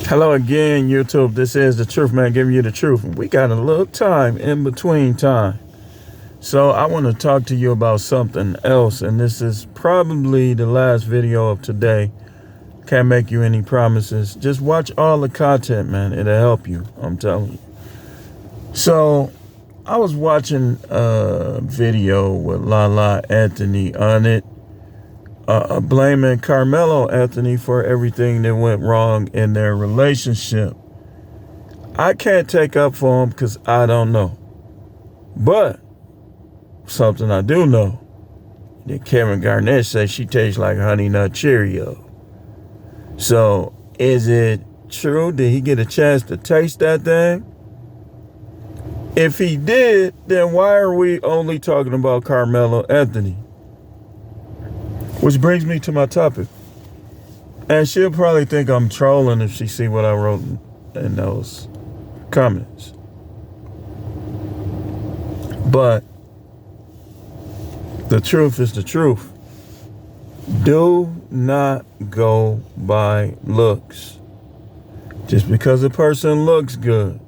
Hello again, YouTube. This is the Truth Man giving you the truth. We got a little time in between time. So I want to talk to you about something else. And this is probably the last video of today. Can't make you any promises. Just watch all the content, man. It'll help you. I'm telling you. So I was watching a video with Lala Anthony on it. Blaming Carmelo Anthony for everything that went wrong in their relationship. I can't take up for him because I don't know. But something I do know, that Kevin Garnett says she tastes like Honey Nut Cheerio. So is it true? Did he get a chance to taste that thing? If he did, then why are we only talking about Carmelo Anthony? Which brings me to my topic. And she'll probably think I'm trolling if she see what I wrote in those comments. But the truth is the truth. Do not go by looks. Just because a person looks good.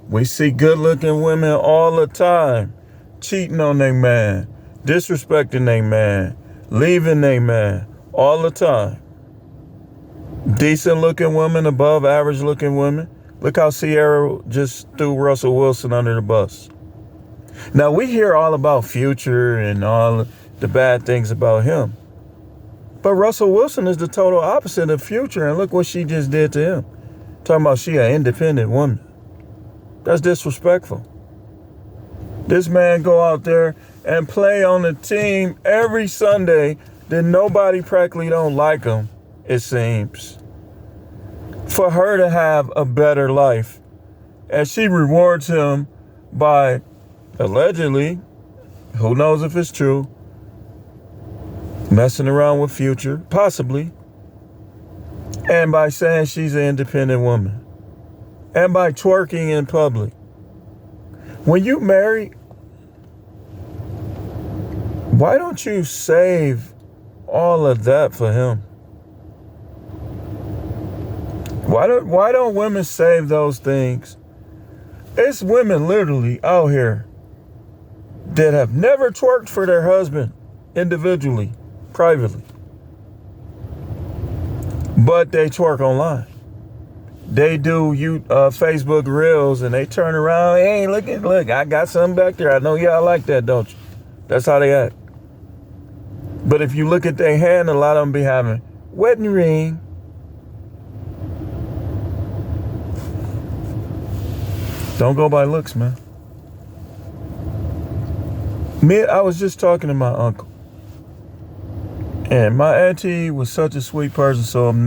We see good-looking women all the time cheating on their man, disrespecting their man, leaving they man all the time. Decent looking women, above average looking women. Look how Sierra just threw Russell Wilson under the bus. Now we hear all about Future and all the bad things about him. But Russell Wilson is the total opposite of Future, and look what she just did to him. Talking about she an independent woman. That's disrespectful. This man go out there and play on the team every Sunday that nobody practically don't like him, it seems. For her to have a better life. And she rewards him by, allegedly, who knows if it's true, messing around with Future, possibly. And by saying she's an independent woman. And by twerking in public. When you marry, why don't you save all of that for him? Why don't women save those things? It's women literally out here that have never twerked for their husband individually, privately. But they twerk online. They do Facebook Reels and they turn around, hey, look, I got something back there. I know y'all like that, don't you? That's how they act. But if you look at their hand, a lot of them be having wedding ring. Don't go by looks, man. I was just talking to my uncle. And my auntie was such a sweet person, so I'm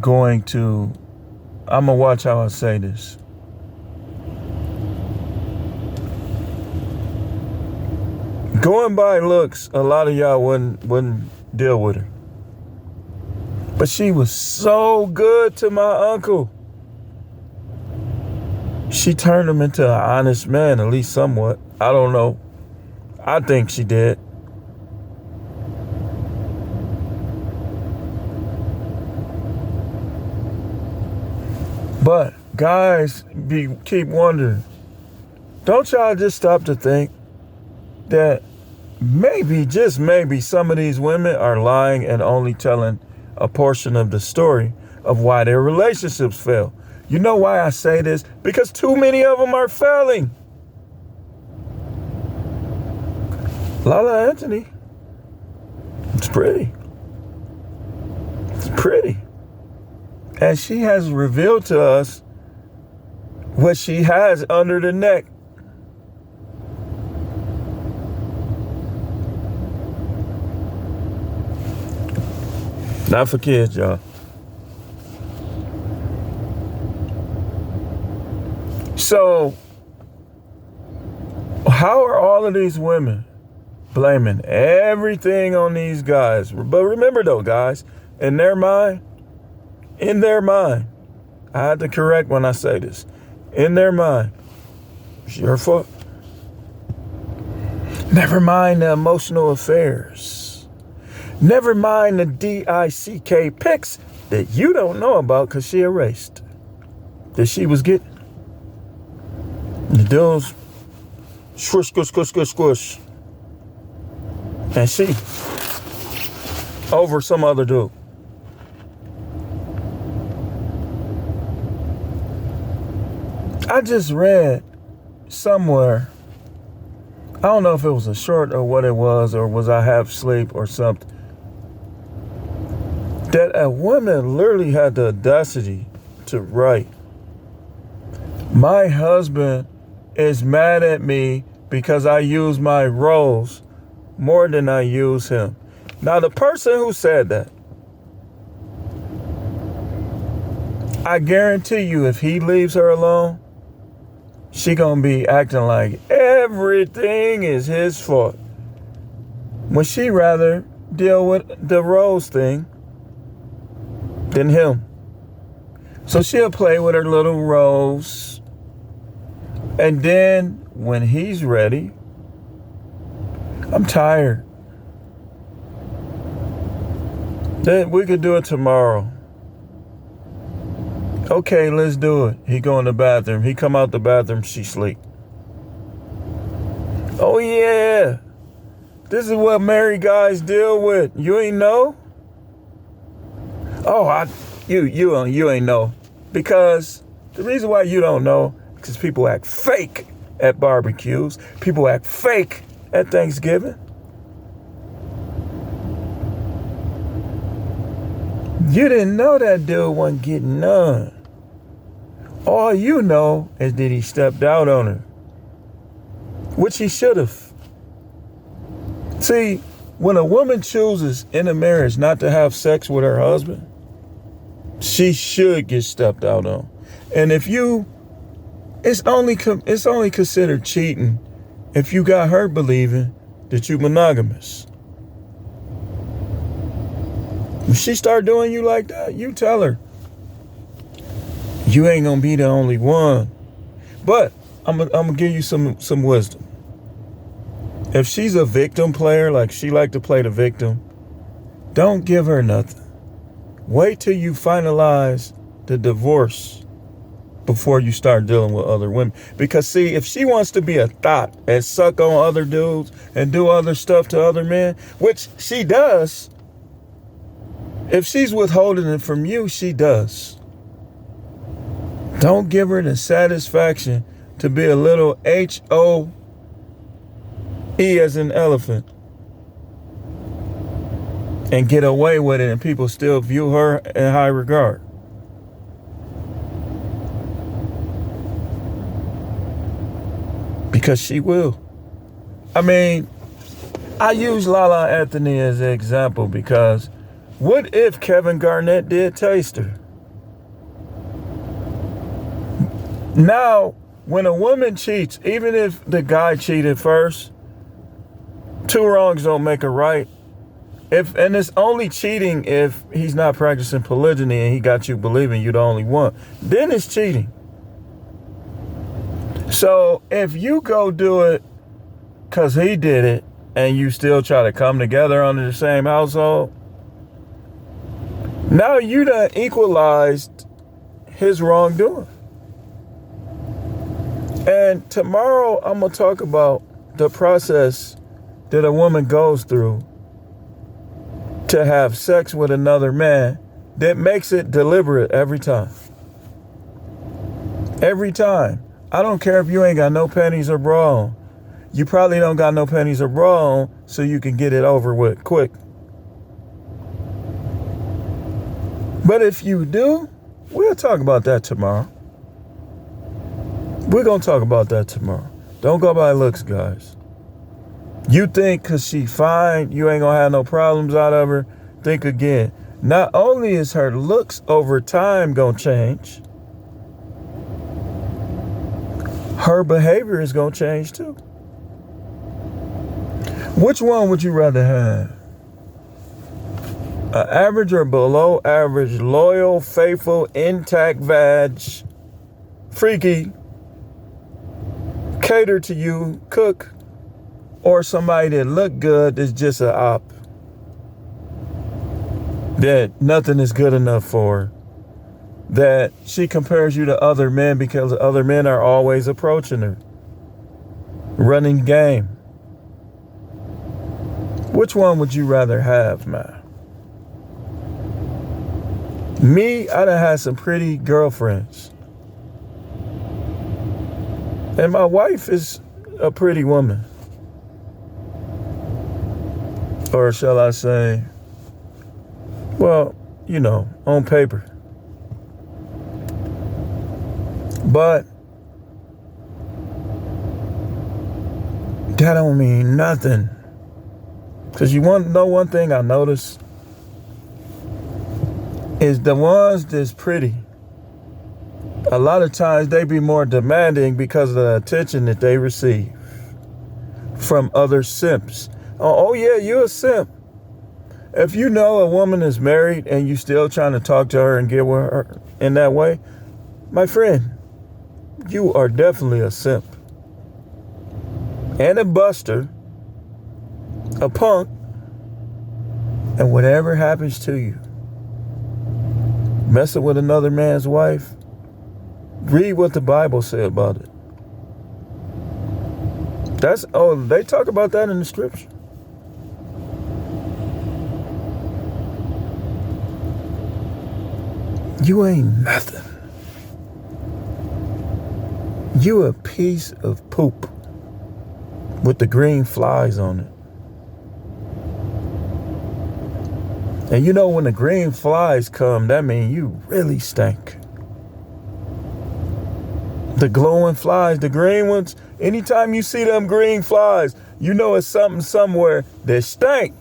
going to watch how I say this. Going by looks, a lot of y'all wouldn't deal with her. But she was so good to my uncle. She turned him into an honest man, at least somewhat. I don't know. I think she did. But guys keep wondering, don't y'all just stop to think that maybe, just maybe, some of these women are lying and only telling a portion of the story of why their relationships fail. You know why I say this? Because too many of them are failing. Lala Anthony, it's pretty. It's pretty. And she has revealed to us what she has under the neck. Not for kids, y'all. So, how are all of these women blaming everything on these guys? But remember though, guys, in their mind, I had to correct when I say this. In their mind, it's your fault. Never mind the emotional affairs. Never mind the DICK pics that you don't know about because she erased that she was getting. The dudes squish, squish, squish, squish, squish. And she over some other dude. I just read somewhere, I don't know if it was a short or what it was, or was I half asleep or something, that a woman literally had the audacity to write, "My husband is mad at me because I use my rose more than I use him." Now, the person who said that, I guarantee you, if he leaves her alone, she gonna be acting like everything is his fault, when she rather deal with the rose thing than him. So she'll play with her little rose, and then when he's ready, "I'm tired. Then we could do it tomorrow." "Okay, let's do it." He go in the bathroom. He come out the bathroom, she sleep. "Oh yeah, this is what married guys deal with. You ain't know?" "Oh, you ain't know." Because the reason why you don't know, because people act fake at barbecues. People act fake at Thanksgiving. You didn't know that dude wasn't getting none. All you know is that he stepped out on her, which he should have. See, when a woman chooses in a marriage not to have sex with her husband, she should get stepped out on. And if you, it's only considered cheating if you got her believing that you monogamous. If she start doing you like that, you tell her, you ain't gonna be the only one. But I'm gonna give you some wisdom. If she's a victim player, like she like to play the victim, don't give her nothing. Wait till you finalize the divorce before you start dealing with other women. Because see, if she wants to be a thought and suck on other dudes and do other stuff to other men, which she does, if she's withholding it from you, she does. Don't give her the satisfaction to be a little HOE as in elephant and get away with it, and people still view her in high regard. Because she will. I mean, I use Lala Anthony as an example because what if Kevin Garnett did taste her? Now, when a woman cheats, even if the guy cheated first, two wrongs don't make a right. And it's only cheating if he's not practicing polygyny and he got you believing you're the only one. Then it's cheating. So if you go do it because he did it and you still try to come together under the same household, now you done equalized his wrongdoing. And tomorrow I'm going to talk about the process that a woman goes through to have sex with another man that makes it deliberate every time. Every time. I don't care if you ain't got no panties or bra on. You probably don't got no panties or bra on so you can get it over with quick. But if you do, we'll talk about that tomorrow. We're going to talk about that tomorrow. Don't go by looks, guys. You think because she fine, you ain't going to have no problems out of her. Think again. Not only is her looks over time going to change, her behavior is going to change too. Which one would you rather have? An average or below average, loyal, faithful, intact vag, freaky, cater to you, cook, or somebody that look good is just an op? that nothing is good enough for her, that she compares you to other men because other men are always approaching her, running game. Which one would you rather have, man? Me, I done had some pretty girlfriends. And my wife is a pretty woman. Or shall I say, well, on paper. But that don't mean nothing. Because you want to know one thing I noticed is the ones that's pretty, a lot of times they be more demanding because of the attention that they receive from other simps. Oh yeah, you a simp. If you know a woman is married and you still trying to talk to her and get with her in that way, my friend, you are definitely a simp. And a buster, a punk, and whatever happens to you, messing with another man's wife, read what the Bible said about it. They talk about that in the scripture. You ain't nothing. You a piece of poop with the green flies on it. And when the green flies come, that means you really stink. The glowing flies, the green ones, anytime you see them green flies, it's something somewhere that stink.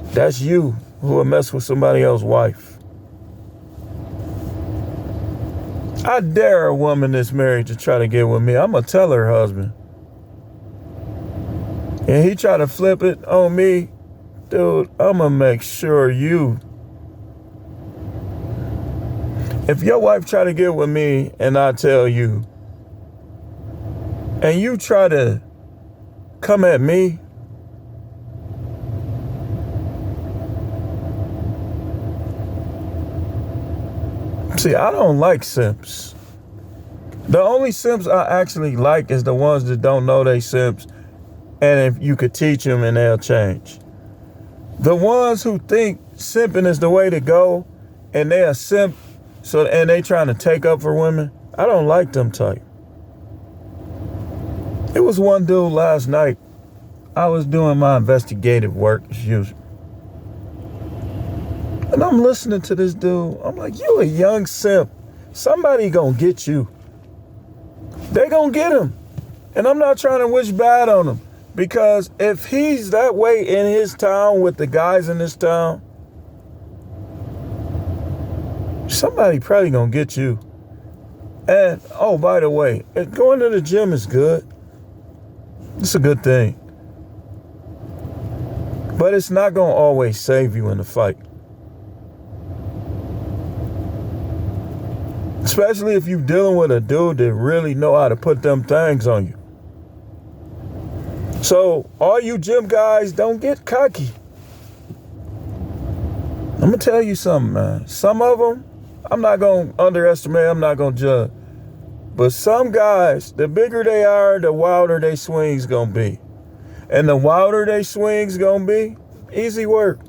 That's you who will mess with somebody else's wife. I dare a woman that's married to try to get with me. I'm going to tell her husband. And he try to flip it on me. Dude, I'm going to make sure if your wife try to get with me and I tell you, and you try to come at me, see, I don't like simps. The only simps I actually like is the ones that don't know they simps, and if you could teach them and they'll change. The ones who think simping is the way to go, and they are simp, and they trying to take up for women, I don't like them type. It was one dude last night. I was doing my investigative work as usual. And I'm listening to this dude. I'm like, you a young simp. Somebody gonna get you. They gonna get him. And I'm not trying to wish bad on him. Because if he's that way in his town with the guys in this town, somebody probably gonna get you. And, by the way, going to the gym is good. It's a good thing. But it's not gonna always save you in the fight. Especially if you're dealing with a dude that really know how to put them things on you. So, all you gym guys, don't get cocky. I'm going to tell you something, man. Some of them, I'm not going to underestimate, I'm not going to judge. But some guys, the bigger they are, the wilder they swings going to be. And the wilder they swings going to be, easy work.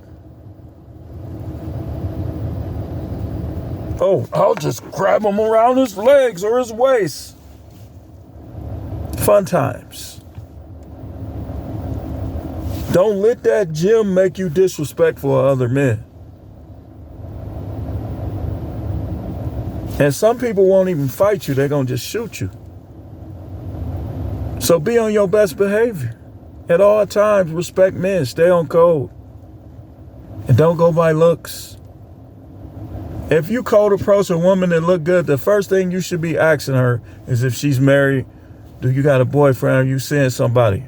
Oh, I'll just grab him around his legs or his waist. Fun times. Don't let that gym make you disrespectful of other men. And some people won't even fight you. They're going to just shoot you. So be on your best behavior. At all times, respect men. Stay on code. And don't go by looks. If you cold approach a woman that look good, the first thing you should be asking her is if she's married. Do you got a boyfriend? Are you seeing somebody?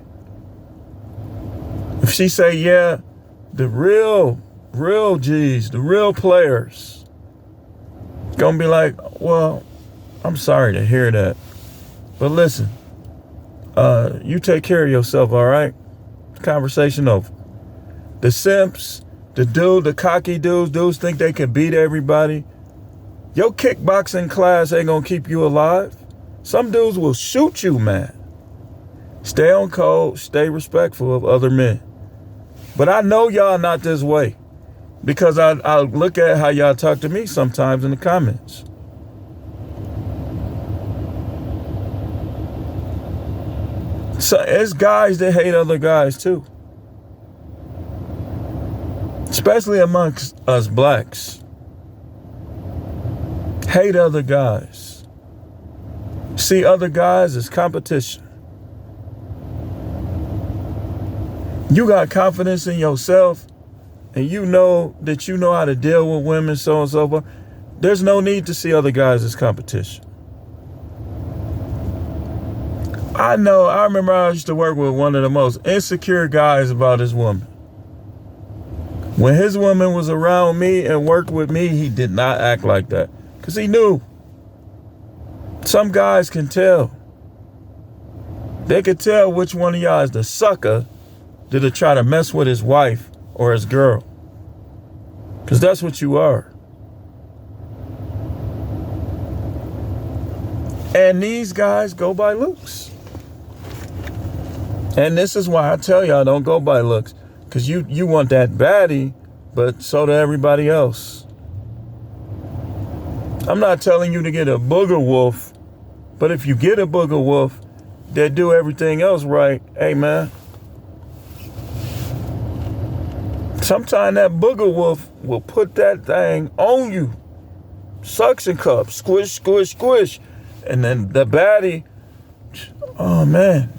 If she say, yeah, the real G's, the real players, gonna be like, well, I'm sorry to hear that. But listen, you take care of yourself, all right? Conversation over. The simps, The cocky dudes think they can beat everybody. Your kickboxing class ain't gonna keep you alive. Some dudes will shoot you, man. Stay on code, stay respectful of other men. But I know y'all not this way because I look at how y'all talk to me sometimes in the comments. So it's guys that hate other guys too. Especially amongst us blacks. Hate other guys. See other guys as competition. You got confidence in yourself and you know that you know how to deal with women, so on and so forth. There's no need to see other guys as competition. I remember I used to work with one of the most insecure guys about his woman. When his woman was around me and worked with me, he did not act like that because he knew. Some guys can tell. They could tell which one of y'all is the sucker that'll try to mess with his wife or his girl. Because that's what you are. And these guys go by looks. And this is why I tell y'all don't go by looks. Because you want that baddie, but so do everybody else. I'm not telling you to get a booger wolf, but if you get a booger wolf that do everything else right, hey man, sometime that booger wolf will put that thing on you. Suction cup, squish, squish, squish. And then the baddie, oh man,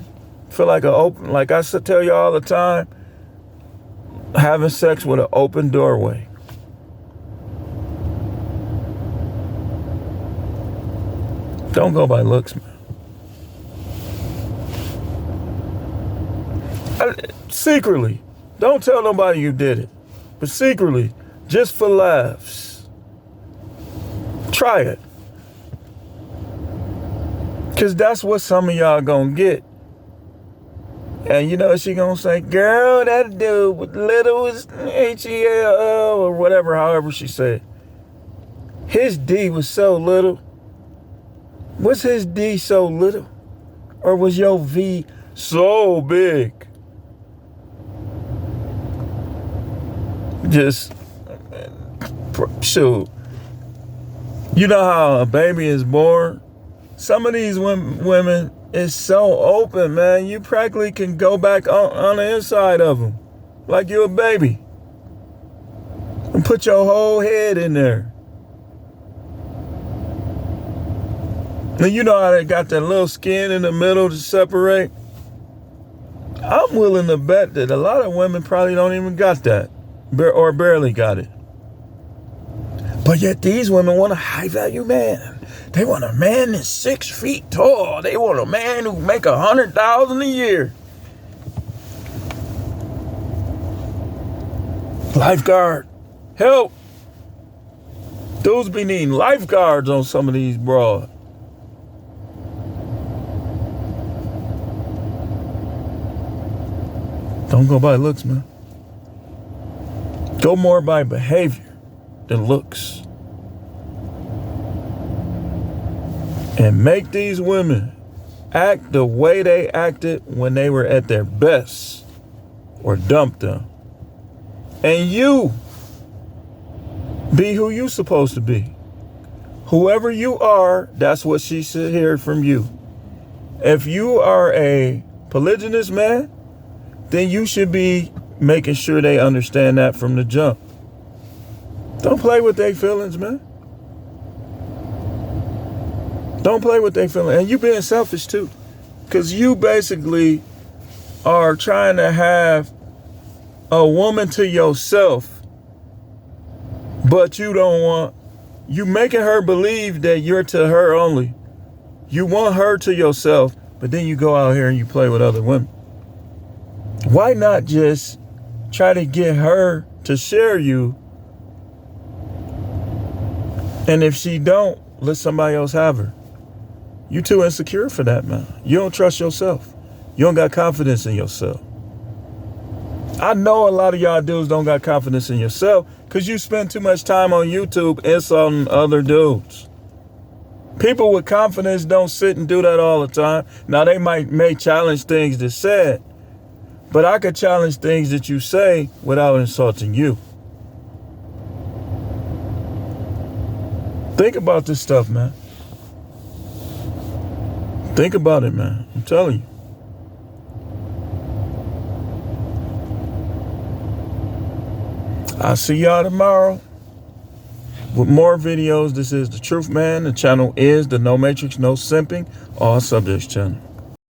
feel like like I tell you all the time, having sex with an open doorway. Don't go by looks, man. Secretly, don't tell nobody you did it, but secretly, just for laughs, try it. Because that's what some of y'all gonna get. And you know what she gonna say? Girl, that dude with little is H-E-L-L or whatever, however she said. His D was so little. Was his D so little? Or was your V so big? Just, shoot. You know how a baby is born? Some of these women is so open, man. You practically can go back on the inside of them like you're a baby and put your whole head in there. And you know how they got that little skin in the middle to separate? I'm willing to bet that a lot of women probably don't even got that or barely got it. But yet these women want a high value man. They want a man that's 6 feet tall. They want a man who make $100,000 a year. Lifeguard, help. Dudes be needing lifeguards on some of these broads. Don't go by looks, man. Go more by behavior than looks. And make these women act the way they acted when they were at their best, or dump them. And you be who you supposed to be. Whoever you are, that's what she should hear from you. If you are a polygynous man, then you should be making sure they understand that from the jump. Don't play with their feelings, man. Don't play with their feelings. And you being selfish too. Because you basically are trying to have a woman to yourself, but you don't want, you making her believe that you're to her only. You want her to yourself, but then you go out here and you play with other women. Why not just try to get her to share you? And if she don't, let somebody else have her. You too insecure for that, man. You don't trust yourself. You don't got confidence in yourself. I know a lot of y'all dudes don't got confidence in yourself because you spend too much time on YouTube insulting other dudes. People with confidence don't sit and do that all the time. Now, they may challenge things that's said, but I could challenge things that you say without insulting you. Think about this stuff, man. Think about it, man. I'm telling you. I'll see y'all tomorrow with more videos. This is The Truth Man. The channel is the No Matrix, No Simping, All Subjects channel.